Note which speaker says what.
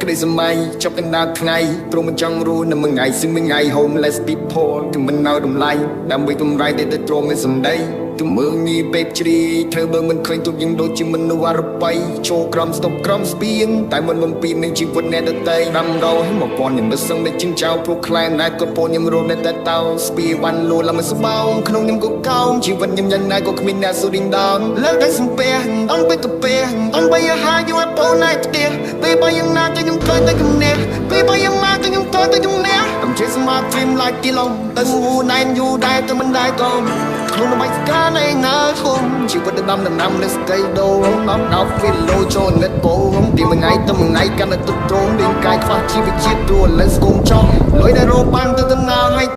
Speaker 1: ក្តីសម័យចប់កណ្ដាលថ្ងៃព្រមមិនចង់រស់នៅមួយថ្ងៃซึ่งមួយថ្ងៃ homeless people គឺមិននៅតម្លៃដើម្បីតម្រៃតែទ្រមានសម្ដីទមើងនេះពេកជ្រីធ្វើបើមិនឃើញទុកយើងដូចជាមនុស្សអរបៃចូលក្រំស្ទប់ក្រំស្ពានតែមិនបំពីនឹងជីវិតអ្នកដទៃរំរោឲ្យមកពាន់ខ្ញុំមិនសឹងតែជិះចៅព្រោះខ្លែងណាក៏ពូនខ្ញុំរត់តែតោស្ពាវ៉ាន់លូឡាមិនស្បោងក្នុងខ្ញុំក៏កោងជីវិតខ្ញុំយ៉ាងណាក៏គ្មានអ្នកស៊ូឌីងដោនលើកតែសំពះអន់ទៅកាពះអន់បីអាហារយកឲ្យពូនណៃផ្ទះពេលបើយ៉ាងណាក៏ខ្ញុំត្រូវតែគំនះពេលបើយ៉ាងណាក៏ខ្ញុំត្រូវតែគំនះកំជិះស្មាត dream like ទីឡងទៅងូណៃយូដែរតែមិនដែរក៏ក្នុងបៃកាណៃណាគុំជីវិតដំណាំនៅស្កៃដូនាំដល់ feel low ចូលនិតពោទីមួយថ្ងៃទៅមួយថ្ងៃកាន់តែទុកត្រង់រាងកាយខ្វះជីវជាតិរួលលើស្គមចង់លុយដែលរកបានទៅដំណើរឲ្យ